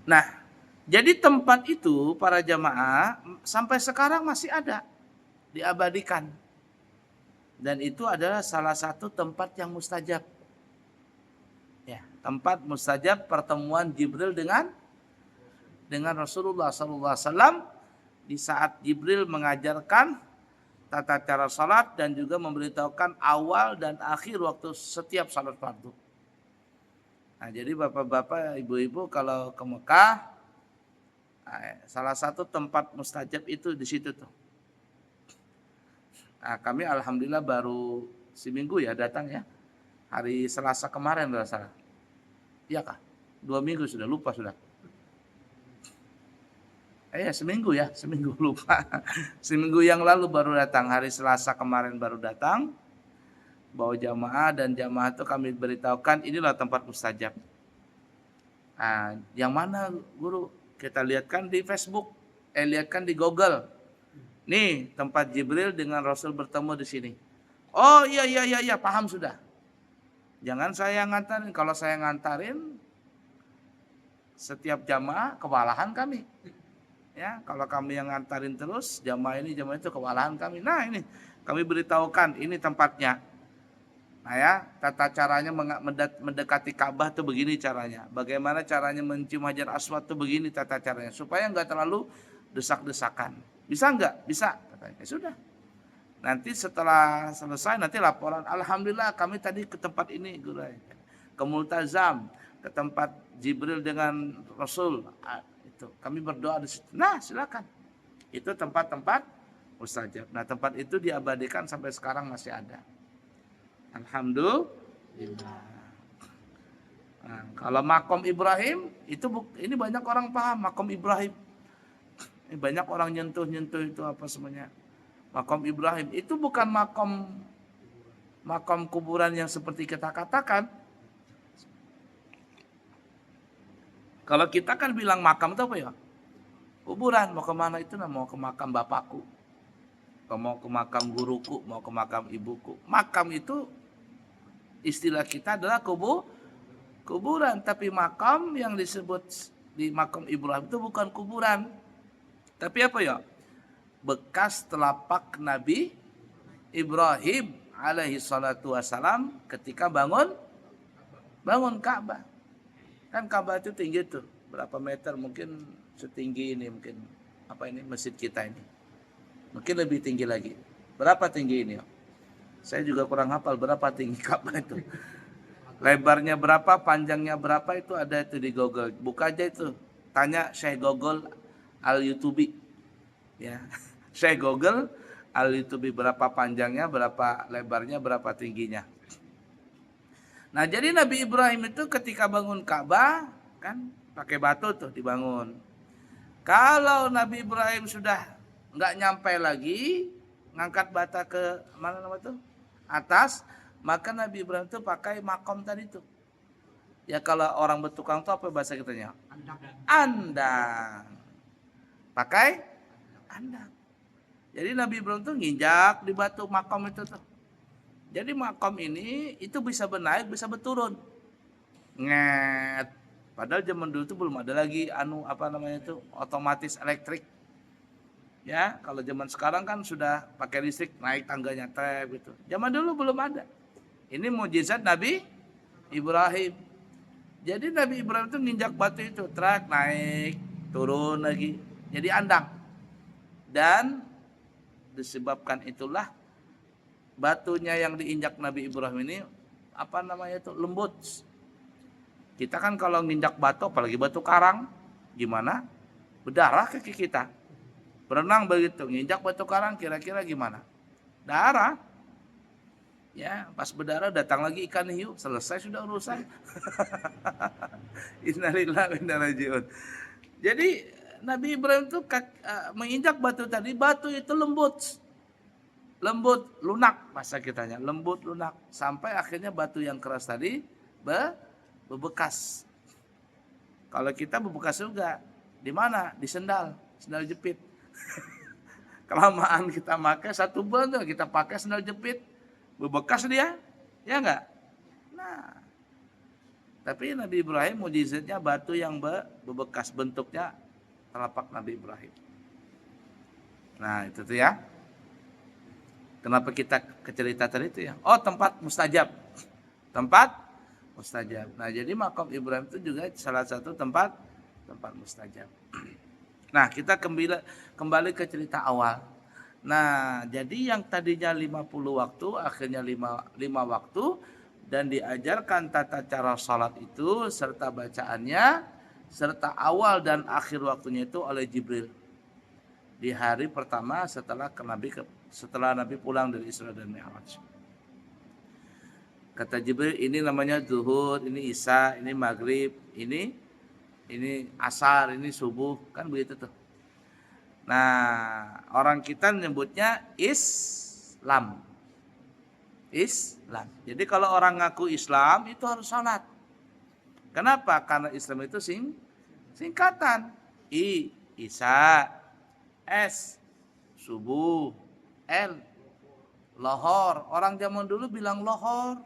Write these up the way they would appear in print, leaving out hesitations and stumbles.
Nah, jadi tempat itu para jamaah sampai sekarang masih ada, diabadikan. Dan itu adalah salah satu tempat yang mustajab. Ya, tempat mustajab pertemuan Jibril dengan Rasulullah SAW di saat Jibril mengajarkan tata cara salat dan juga memberitahukan awal dan akhir waktu setiap salat fardu. Nah, jadi bapak-bapak, ibu-ibu kalau ke Mekah, salah satu tempat mustajab itu di situ tuh. Nah, kami alhamdulillah baru seminggu ya datang ya. Hari Selasa kemarin enggak salah. Iya kah? 2 minggu sudah, lupa sudah. Seminggu ya, seminggu lupa. Seminggu yang lalu baru datang, hari Selasa kemarin baru datang. Bawa jamaah dan jamaah itu kami beritahukan inilah tempat mustajab. Nah, yang mana guru? Kita lihatkan di Facebook, lihatkan di Google. Nih tempat Jibril dengan Rasul bertemu di sini. Oh iya, paham sudah. Jangan saya ngantarin, kalau saya ngantarin setiap jamaah kewalahan kami. Ya, kalau kami yang ngantarin terus jamaah ini jamaah itu kewalahan kami. Nah ini kami beritahukan ini tempatnya. Nah ya, tata caranya mendekati Ka'bah tuh begini caranya. Bagaimana caranya mencium Hajar Aswad tuh begini tata caranya. Supaya nggak terlalu desak-desakan. Bisa nggak? Bisa. Katanya. Sudah. Nanti setelah selesai nanti laporan. Alhamdulillah kami tadi ke tempat ini. Ke Multazam. Ke tempat Jibril dengan Rasul. Itu kami berdoa di situ. Nah silakan. Itu tempat-tempat mustajab. Nah tempat itu diabadikan sampai sekarang masih ada. Alhamdulillah. Nah, kalau makom Ibrahim itu ini banyak orang paham makom Ibrahim. Ini banyak orang nyentuh itu apa semuanya. Makom Ibrahim itu bukan makom kuburan yang seperti kita katakan. Kalau kita kan bilang makam itu apa ya? Kuburan, mau kemana itu? Mau ke makam bapakku, mau ke makam guruku, mau ke makam ibuku. Makam itu istilah kita adalah kuburan. Tapi makam yang disebut di makam Ibrahim itu bukan kuburan. Tapi apa ya? Bekas telapak Nabi Ibrahim alaihi salatu wassalam ketika bangun Ka'bah. Kan Ka'bah itu tinggi tuh, berapa meter, mungkin setinggi ini, mungkin apa ini masjid kita ini. Mungkin lebih tinggi lagi. Berapa tinggi ini? Saya juga kurang hafal berapa tinggi Ka'bah itu. Lebarnya berapa, panjangnya berapa itu ada itu di Google. Buka aja itu. Tanya Syekh Google Al-Yutubi. Ya. Syekh Google Al-Yutubi berapa panjangnya, berapa lebarnya, berapa tingginya. Nah jadi Nabi Ibrahim itu ketika bangun Ka'bah kan pakai batu tuh dibangun. Kalau Nabi Ibrahim sudah nggak nyampe lagi ngangkat bata ke mana nama tuh atas, maka Nabi Ibrahim itu pakai makom tadi tuh. Ya kalau orang bertukang tuh apa bahasa kitanya? Andang. Pakai andang. Jadi Nabi Ibrahim tuh nginjak di batu makom itu tuh. Jadi makom ini itu bisa bernaik, bisa berturun. Nget. Padahal zaman dulu itu belum ada lagi otomatis elektrik. Ya, kalau zaman sekarang kan sudah pakai listrik, naik tangganya gitu. Zaman dulu belum ada. Ini mukjizat Nabi Ibrahim. Jadi Nabi Ibrahim itu nginjak batu itu, naik, turun lagi. Jadi andang. Dan disebabkan itulah batunya yang diinjak Nabi Ibrahim ini lembut. Kita kan kalau nginjak batu, apalagi batu karang, gimana? Berdarah kaki kita. Berenang begitu, nginjak batu karang kira-kira gimana? Darah. Ya, pas berdarah datang lagi ikan hiu, selesai sudah urusan. Innalillahi wa inna ilaihi raji'un. Jadi Nabi Ibrahim itu menginjak batu tadi, batu itu lembut, lunak bahasa kitanya, lembut, lunak. Sampai akhirnya batu yang keras tadi bebekas. Kalau kita bebekas juga, di mana? Di sendal jepit. Kelamaan kita pakai 1 bulan tuh kita pakai sendal jepit, bebekas dia, ya enggak? Nah, Tapi Nabi Ibrahim mujizatnya batu yang bebekas bentuknya telapak Nabi Ibrahim. Nah itu tuh ya. Kenapa kita ke cerita tadi itu ya? Oh tempat mustajab. Tempat mustajab. Nah jadi makam Ibrahim itu juga salah satu tempat mustajab. Nah kita kembali ke cerita awal. Nah jadi yang tadinya 50 waktu akhirnya 5 waktu. Dan diajarkan tata cara sholat itu serta bacaannya serta awal dan akhir waktunya itu oleh Jibril di hari pertama setelah Nabi pulang dari Isra dan Mi'raj. Kata Jibril, ini namanya zuhur, ini isya, ini maghrib, ini asar, ini subuh, kan begitu tuh. Nah orang kita menyebutnya Islam. Jadi kalau orang ngaku Islam itu harus sholat. Kenapa? Karena Islam itu singkatan. Isya, S, subuh, L, lohor. Orang zaman dulu bilang lohor.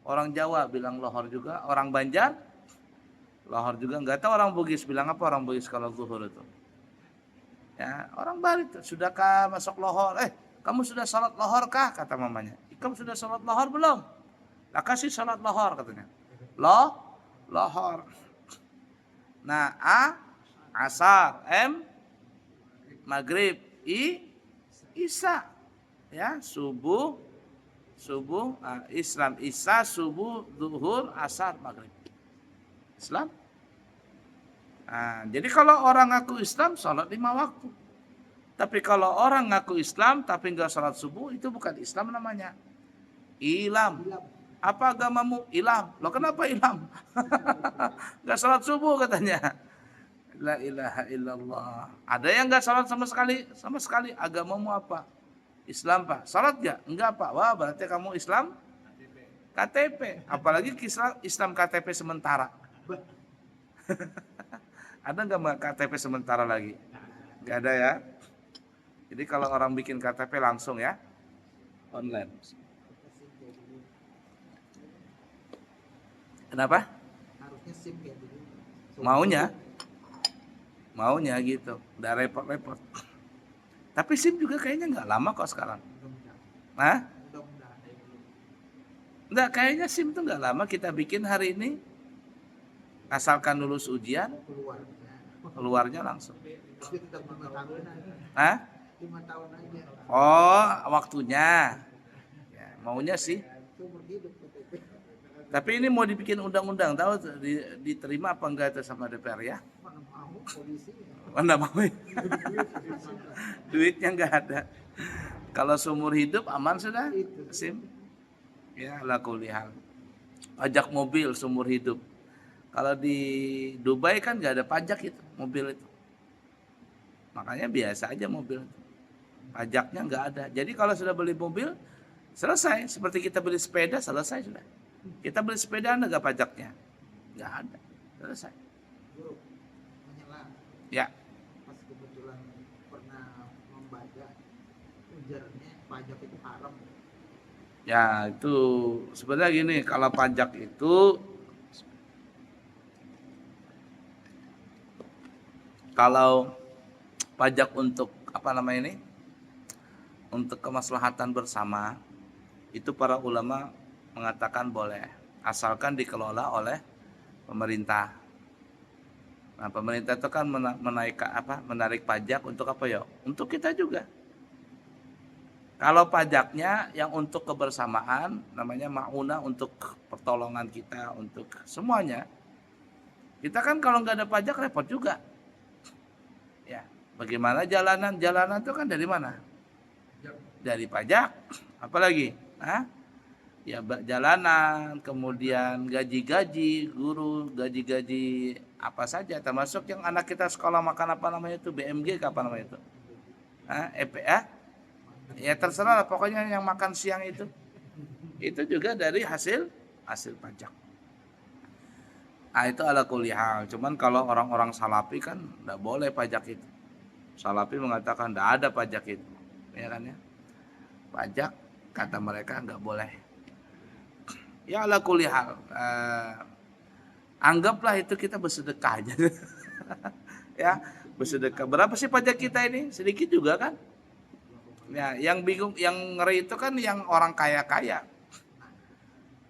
Orang Jawa bilang lohor juga. Orang Banjar, lohor juga. Nggak tahu orang Bugis bilang apa orang Bugis kalau zuhur itu. Ya, orang Bali itu, sudahkah masuk lohor? Kamu sudah sholat lohor kah? Kata mamanya. Kamu sudah sholat lohor belum? Lah kasih sholat lohor katanya. Lohor. Nah asar, maghrib, isya. Ya subuh, Islam isya, subuh, zuhur, asar, maghrib. Islam. Nah, jadi kalau orang ngaku Islam sholat 5 waktu. Tapi kalau orang ngaku Islam tapi nggak sholat subuh itu bukan Islam namanya. Ilam. Apa agamamu? Ilam. Loh kenapa ilam? Nggak sholat subuh katanya. La ilaha illallah. Ada yang nggak sholat sama sekali. Agamamu apa? Islam pak. Sholat nggak? Enggak pak. Wah berarti kamu Islam KTP. Apalagi Islam KTP sementara. Ada nggak KTP sementara lagi? Nggak ada ya. Jadi kalau orang bikin KTP langsung ya online. Kenapa? Harusnya SIM kayak dulu. Maunya gitu. Udah repot-repot. Tapi SIM juga kayaknya nggak lama kok sekarang. Hah? Nggak, kayaknya SIM tuh nggak lama kita bikin hari ini. Asalkan lulus ujian, keluarnya langsung. Hah? 5 tahun aja. Oh, waktunya. Ya, maunya sih. Tapi ini mau dibikin undang-undang, tahu diterima apa enggak itu sama DPR ya? Mana mau polisi? Mana mau? Duitnya enggak ada. Kalau seumur hidup aman sudah SIM. Ya, ala kulli hal. Pajak mobil seumur hidup. Kalau di Dubai kan enggak ada pajak itu, mobil itu. Makanya biasa aja mobil. Pajaknya enggak ada. Jadi kalau sudah beli mobil selesai, seperti kita beli sepeda selesai sudah. Kita beli sepeda enggak pajaknya? Enggak ada. Selesai. Guru, menyelam. Ya. Pas kebetulan pernah membaca ujarnya pajak itu haram. Ya, itu sebenarnya gini, kalau pajak itu kalau pajak untuk apa namanya ini? Untuk kemaslahatan bersama, itu para ulama mengatakan boleh, asalkan dikelola oleh pemerintah. Nah, pemerintah itu kan menarik pajak untuk apa ya? Untuk kita juga. Kalau pajaknya yang untuk kebersamaan, namanya ma'unah, untuk pertolongan kita, untuk semuanya. Kita kan kalau nggak ada pajak repot juga. Ya, bagaimana jalanan? Jalanan itu kan dari mana? Dari pajak. Apalagi? Ya jalanan, kemudian gaji-gaji guru, gaji-gaji apa saja, termasuk yang anak kita sekolah makan apa namanya itu, BMG apa namanya itu, EPA, ya terserah lah, pokoknya yang makan siang itu juga dari hasil pajak. Itu ala kulli hal. Cuman kalau orang-orang salafi kan enggak boleh pajak itu. Salafi mengatakan enggak ada pajak itu, ya kan ya? Pajak kata mereka enggak boleh. Ya ala kulli hal. Anggaplah itu kita bersedekah aja. Ya, bersedekah. Berapa sih pajak kita ini? Sedikit juga kan? Ya, yang bingung, yang ngeri itu kan yang orang kaya-kaya.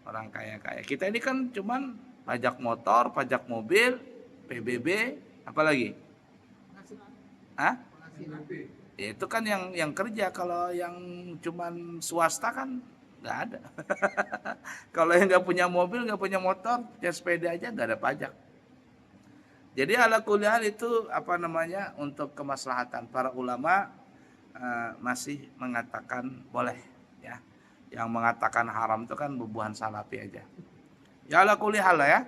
Orang kaya-kaya. Kita ini kan cuman pajak motor, pajak mobil, PBB, apalagi? Penghasilan. Hah? Penghasilan. Ya, itu kan yang kerja. Kalau yang cuman swasta kan nggak ada. Kalau yang nggak punya mobil, nggak punya motor, ya sepeda aja nggak ada pajak. Jadi ala kuliah itu apa namanya, untuk kemaslahatan para ulama masih mengatakan boleh, ya. Yang mengatakan haram itu kan bubuhan salafi aja. Ya ala kuliah lah ya.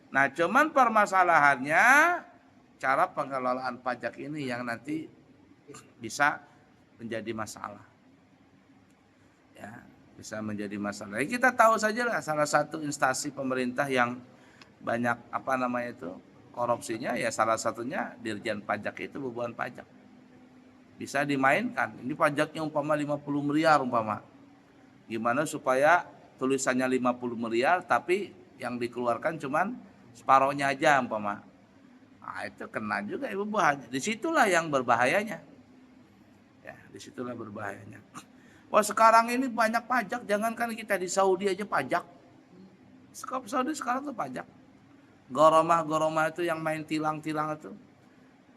Nah, cuman permasalahannya cara pengelolaan pajak ini yang nanti bisa menjadi masalah. Ya, bisa menjadi masalah. Ya, kita tahu saja lah salah satu instansi pemerintah yang banyak apa namanya itu korupsinya, ya salah satunya Dirjen Pajak, itu bubuhan pajak. Bisa dimainkan. Ini pajaknya umpama 50 miliar umpama. Gimana supaya tulisannya 50 miliar tapi yang dikeluarkan cuman separohnya aja umpama. Nah, itu kena juga ibu bubuhan. Disitulah yang berbahayanya. Ya, disitulah berbahayanya. Wah, sekarang ini banyak pajak, jangankan kita di Saudi aja pajak. Saudi sekarang tuh pajak. Goromah itu yang main tilang-tilang itu.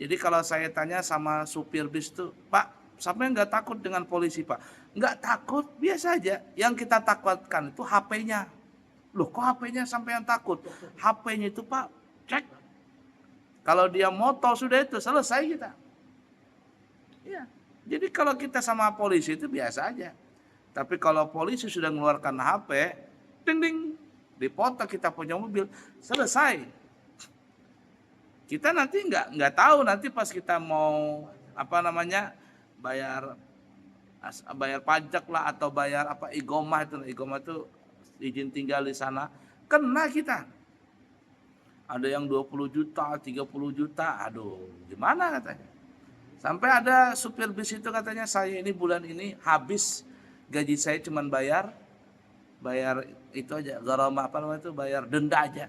Jadi kalau saya tanya sama supir bis tuh, Pak, sampai nggak takut dengan polisi, Pak? Nggak takut, biasa aja. Yang kita takutkan itu HP-nya. Loh, kok HP-nya sampai yang takut? HP-nya itu, Pak, cek. Kalau dia motor sudah itu, selesai kita. Ya. Jadi kalau kita sama polisi itu biasa aja. Tapi kalau polisi sudah mengeluarkan HP, ding ding, dipoto kita punya mobil, selesai. Kita nanti nggak tahu nanti pas kita mau apa namanya bayar pajak lah atau bayar apa igomah itu izin tinggal di sana, kena kita. Ada yang 20 juta, 30 juta, aduh gimana katanya. Sampai ada supir bis itu katanya, saya ini bulan ini habis gaji saya cuman bayar itu aja, gharama apa namanya itu, bayar denda aja.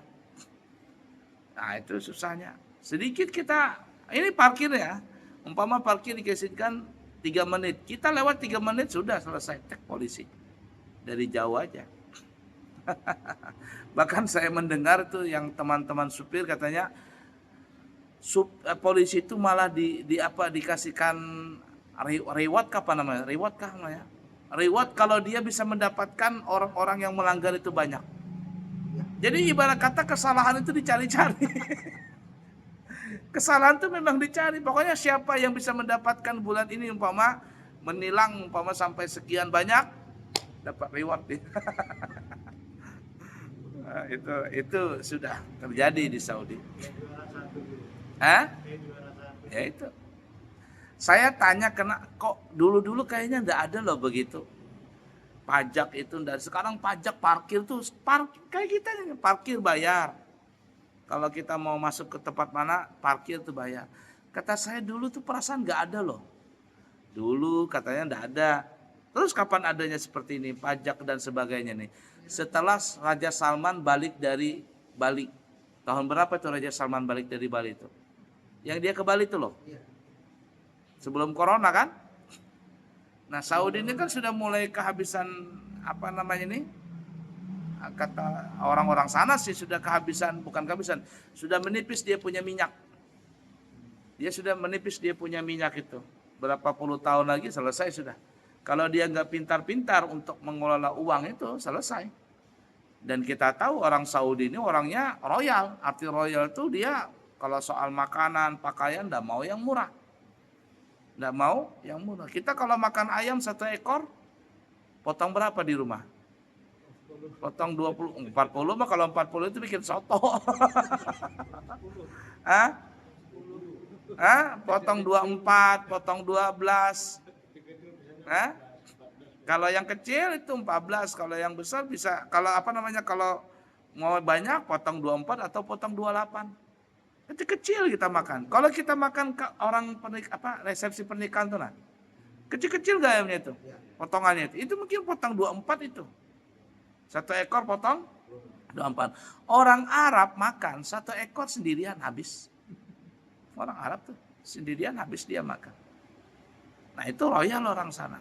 Nah, itu susahnya. Sedikit kita ini parkir ya. Umpama parkir dikasihkan 3 menit. Kita lewat 3 menit sudah selesai, cek polisi. Dari jauh aja. Bahkan saya mendengar tuh yang teman-teman supir katanya polisi itu malah dikasihkan reward apa namanya? Reward kah namanya? Reward kalau dia bisa mendapatkan orang-orang yang melanggar itu banyak. Jadi ibarat kata kesalahan itu dicari-cari. Kesalahan itu memang dicari. Pokoknya siapa yang bisa mendapatkan bulan ini umpama menilang umpama sampai sekian banyak, dapat reward. Nah, itu sudah terjadi di Saudi. Hah? Ya itu. Saya tanya kok dulu kayaknya enggak ada loh begitu. Pajak itu enggak. Sekarang pajak parkir tuh kayak kita nih, parkir bayar. Kalau kita mau masuk ke tempat mana, parkir tuh bayar. Kata saya dulu tuh perasaan enggak ada loh. Dulu katanya enggak ada. Terus kapan adanya seperti ini, pajak dan sebagainya nih? Setelah Raja Salman balik dari Bali. Tahun berapa itu Raja Salman balik dari Bali itu? Yang dia ke Bali itu loh. Sebelum corona kan? Nah, Saudi ini kan sudah mulai kehabisan apa namanya ini? Kata orang-orang sana sih sudah kehabisan, bukan kehabisan, sudah menipis dia punya minyak. Dia sudah menipis dia punya minyak itu. Berapa puluh tahun lagi selesai sudah. Kalau dia nggak pintar-pintar untuk mengelola uang itu selesai. Dan kita tahu orang Saudi ini orangnya royal. Arti royal itu dia kalau soal makanan, pakaian nggak mau yang murah. Nggak mau yang murah. Kita kalau makan ayam 1 ekor, potong berapa di rumah? Potong 20, 40 mah, kalau 40 itu bikin soto. Hah? Potong 24, potong 12. Hah? Kalau yang kecil itu 14, kalau yang besar bisa, kalau apa namanya, kalau mau banyak potong 24 atau potong 28. Kecil-kecil kita makan. Kalau kita makan orang resepsi pernikahan tuh nah. Kecil-kecil gayamnya itu. Potongannya itu. Itu mungkin potong 24 itu. 1 ekor potong 24. Orang Arab makan 1 ekor sendirian habis. Orang Arab tuh sendirian habis dia makan. Nah itu royal orang sana.